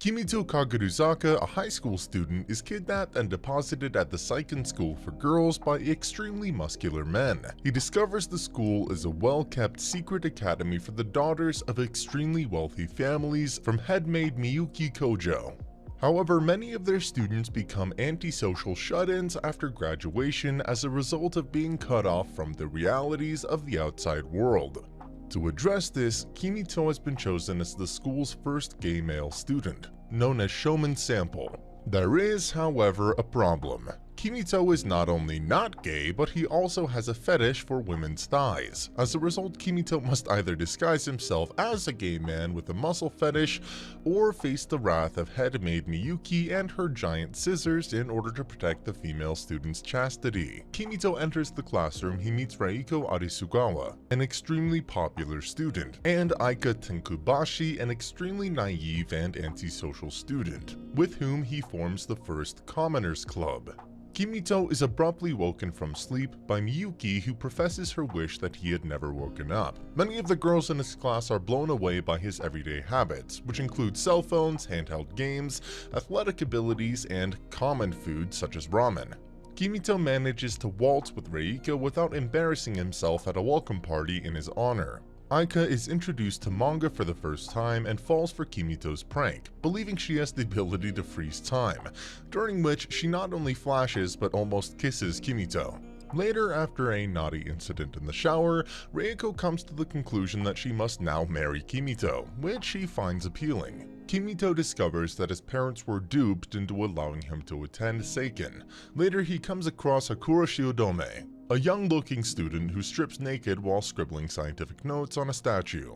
Kimito Kagurazaka, a high school student, is kidnapped and deposited at the Seiken School for Girls by extremely muscular men. He discovers the school is a well-kept secret academy for the daughters of extremely wealthy families from headmaid Miyuki Kojo. However, many of their students become antisocial shut-ins after graduation as a result of being cut off from the realities of the outside world. To address this, Kimito has been chosen as the school's first gay male student, known as Shomin Sample. There is, however, a problem. Kimito is not only not gay, but he also has a fetish for women's thighs. As a result, Kimito must either disguise himself as a gay man with a muscle fetish, or face the wrath of headmaid Miyuki and her giant scissors in order to protect the female student's chastity. Kimito enters the classroom. He meets Reiko Arisugawa, an extremely popular student, and Aika Tenkubashi, an extremely naive and antisocial student, with whom he forms the first Commoners Club. Kimito is abruptly woken from sleep by Miyuki, who professes her wish that he had never woken up. Many of the girls in his class are blown away by his everyday habits, which include cell phones, handheld games, athletic abilities, and common foods such as ramen. Kimito manages to waltz with Reiko without embarrassing himself at a welcome party in his honor. Aika is introduced to manga for the first time and falls for Kimito's prank, believing she has the ability to freeze time, during which she not only flashes but almost kisses Kimito. Later, after a naughty incident in the shower, Reiko comes to the conclusion that she must now marry Kimito, which she finds appealing. Kimito discovers that his parents were duped into allowing him to attend Seiken. Later, he comes across Hakura Shiodome, a young-looking student who strips naked while scribbling scientific notes on a statue.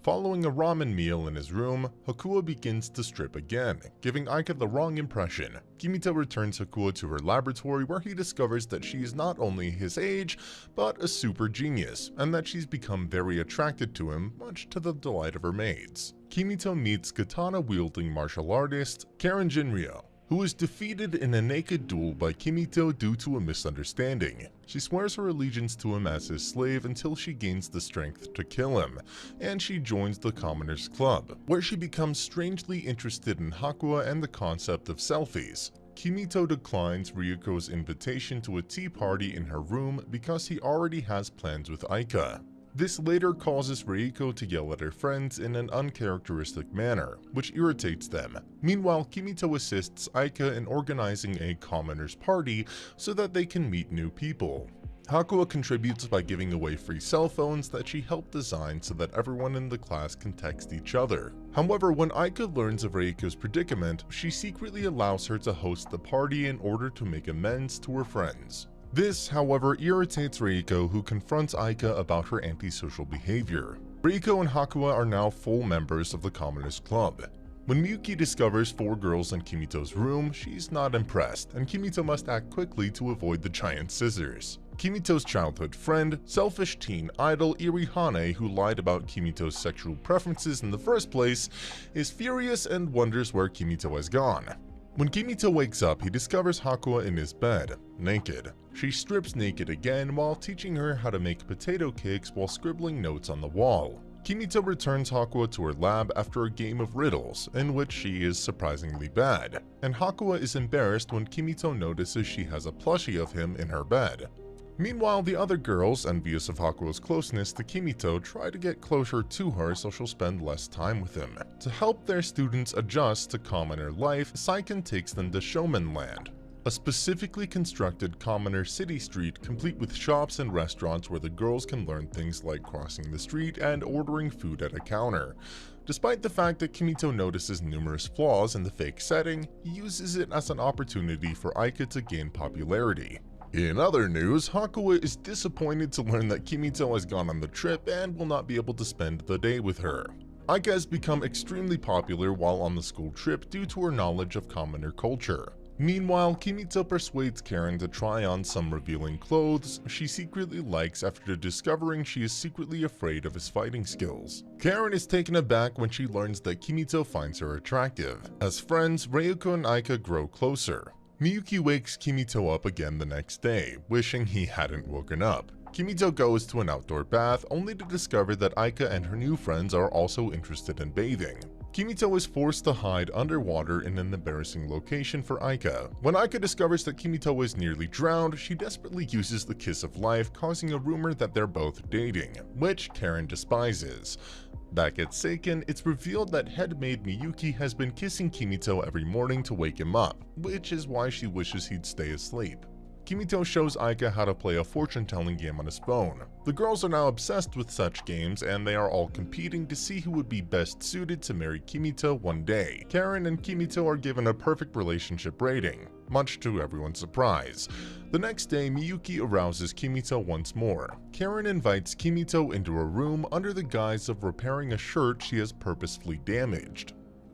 Following a ramen meal in his room, Hakua begins to strip again, giving Aika the wrong impression. Kimito returns Hakua to her laboratory, where he discovers that she is not only his age, but a super genius, and that she's become very attracted to him, much to the delight of her maids. Kimito meets katana-wielding martial artist Karen Jinryo, who is defeated in a naked duel by Kimito due to a misunderstanding. She swears her allegiance to him as his slave until she gains the strength to kill him, and she joins the Commoners Club, where she becomes strangely interested in Hakua and the concept of selfies. Kimito declines Ryuko's invitation to a tea party in her room because he already has plans with Aika. This later causes Reiko to yell at her friends in an uncharacteristic manner, which irritates them. Meanwhile, Kimito assists Aika in organizing a commoners party so that they can meet new people. Hakua contributes by giving away free cell phones that she helped design so that everyone in the class can text each other. However, when Aika learns of Reiko's predicament, she secretly allows her to host the party in order to make amends to her friends. This, however, irritates Reiko, who confronts Aika about her antisocial behavior. Reiko and Hakua are now full members of the Commoners Club. When Miyuki discovers 4 girls in Kimito's room, she's not impressed, and Kimito must act quickly to avoid the giant scissors. Kimito's childhood friend, selfish teen idol Irihane, who lied about Kimito's sexual preferences in the first place, is furious and wonders where Kimito has gone. When Kimito wakes up, he discovers Hakua in his bed, naked. She strips naked again while teaching her how to make potato cakes while scribbling notes on the wall. Kimito returns Hakua to her lab after a game of riddles, in which she is surprisingly bad, and Hakua is embarrassed when Kimito notices she has a plushie of him in her bed. Meanwhile, the other girls, envious of Hakua's closeness to Kimito, try to get closer to her so she'll spend less time with him. To help their students adjust to commoner life, Seiken takes them to Shomin Land, a specifically constructed commoner city street complete with shops and restaurants where the girls can learn things like crossing the street and ordering food at a counter. Despite the fact that Kimito notices numerous flaws in the fake setting, he uses it as an opportunity for Aika to gain popularity. In other news, Hakua is disappointed to learn that Kimito has gone on the trip and will not be able to spend the day with her. Aika has become extremely popular while on the school trip due to her knowledge of commoner culture. Meanwhile, Kimito persuades Karen to try on some revealing clothes she secretly likes after discovering she is secretly afraid of his fighting skills. Karen is taken aback when she learns that Kimito finds her attractive. As friends, Ryuko and Aika grow closer. Miyuki wakes Kimito up again the next day, wishing he hadn't woken up. Kimito goes to an outdoor bath only to discover that Aika and her new friends are also interested in bathing. Kimito is forced to hide underwater in an embarrassing location for Aika. When Aika discovers that Kimito is nearly drowned, she desperately uses the kiss of life, causing a rumor that they're both dating, which Karen despises. Back at Seiken, it's revealed that head maid Miyuki has been kissing Kimito every morning to wake him up, which is why she wishes he'd stay asleep. Kimito shows Aika how to play a fortune-telling game on his phone. The girls are now obsessed with such games, and they are all competing to see who would be best suited to marry Kimito one day. Karen and Kimito are given a perfect relationship rating, much to everyone's surprise. The next day, Miyuki arouses Kimito once more. Karen invites Kimito into a room under the guise of repairing a shirt she has purposefully damaged.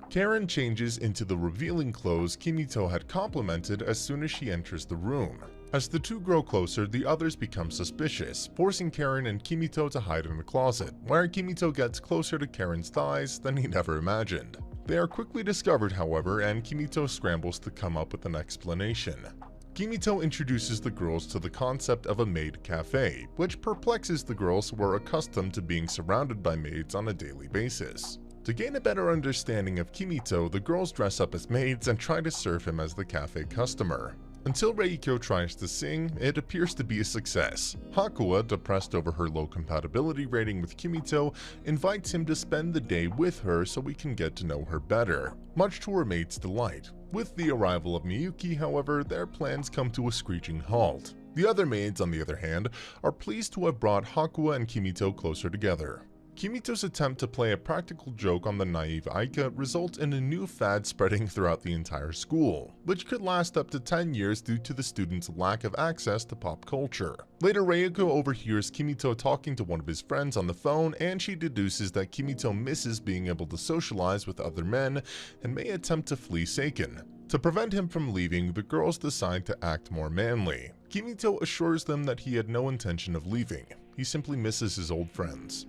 Karen changes into the revealing clothes Kimito had complimented as soon as she enters the room. As the two grow closer, the others become suspicious, forcing Karen and Kimito to hide in a closet, where Kimito gets closer to Karen's thighs than he never imagined. They are quickly discovered, however, and Kimito scrambles to come up with an explanation. Kimito introduces the girls to the concept of a maid cafe, which perplexes the girls who are accustomed to being surrounded by maids on a daily basis. To gain a better understanding of Kimito, the girls dress up as maids and try to serve him as the cafe customer. Until Reiko tries to sing, it appears to be a success. Hakuya, depressed over her low compatibility rating with Kimito, invites him to spend the day with her so we can get to know her better, much to her maid's delight. With the arrival of Miyuki, however, their plans come to a screeching halt. The other maids, on the other hand, are pleased to have brought Hakuya and Kimito closer together. Kimito's attempt to play a practical joke on the naive Aika results in a new fad spreading throughout the entire school, which could last up to 10 years due to the students' lack of access to pop culture. Later, Reiko overhears Kimito talking to one of his friends on the phone, and she deduces that Kimito misses being able to socialize with other men and may attempt to flee Seiken. To prevent him from leaving, the girls decide to act more manly. Kimito assures them that he had no intention of leaving. He simply misses his old friends.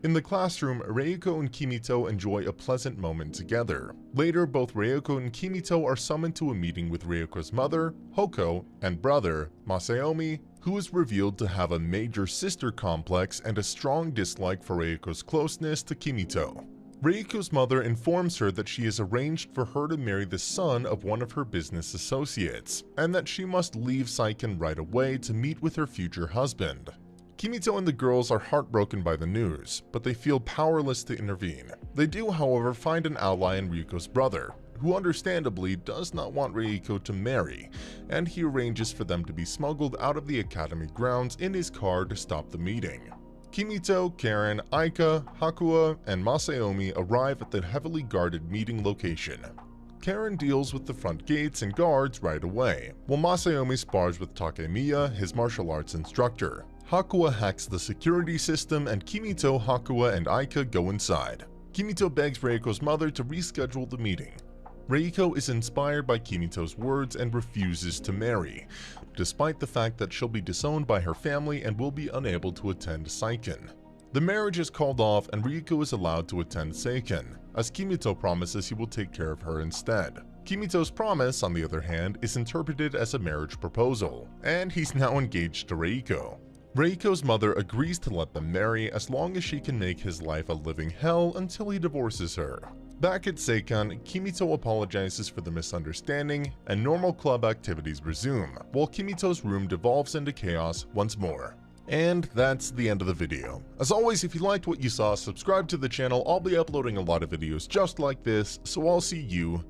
In the classroom, Reiko and Kimito enjoy a pleasant moment together. Later, both Reiko and Kimito are summoned to a meeting with Reiko's mother, Hoko, and brother, Masaomi, who is revealed to have a major sister complex and a strong dislike for Reiko's closeness to Kimito. Reiko's mother informs her that she has arranged for her to marry the son of one of her business associates, and that she must leave Seiken right away to meet with her future husband. Kimito and the girls are heartbroken by the news, but they feel powerless to intervene. They do, however, find an ally in Ryuko's brother, who understandably does not want Reiko to marry, and he arranges for them to be smuggled out of the academy grounds in his car to stop the meeting. Kimito, Karen, Aika, Hakuya, and Masaomi arrive at the heavily guarded meeting location. Karen deals with the front gates and guards right away, while Masaomi spars with Takemiya, his martial arts instructor. Hakuya hacks the security system, and Kimito, Hakuya, and Aika go inside. Kimito begs Reiko's mother to reschedule the meeting. Reiko is inspired by Kimito's words and refuses to marry, despite the fact that she'll be disowned by her family and will be unable to attend Seiken. The marriage is called off and Reiko is allowed to attend Seiken, as Kimito promises he will take care of her instead. Kimito's promise, on the other hand, is interpreted as a marriage proposal, and he's now engaged to Reiko. Reiko's mother agrees to let them marry as long as she can make his life a living hell until he divorces her. Back at Seiken, Kimito apologizes for the misunderstanding, and normal club activities resume, while Kimito's room devolves into chaos once more. And that's the end of the video. As always, if you liked what you saw, subscribe to the channel. I'll be uploading a lot of videos just like this, so I'll see you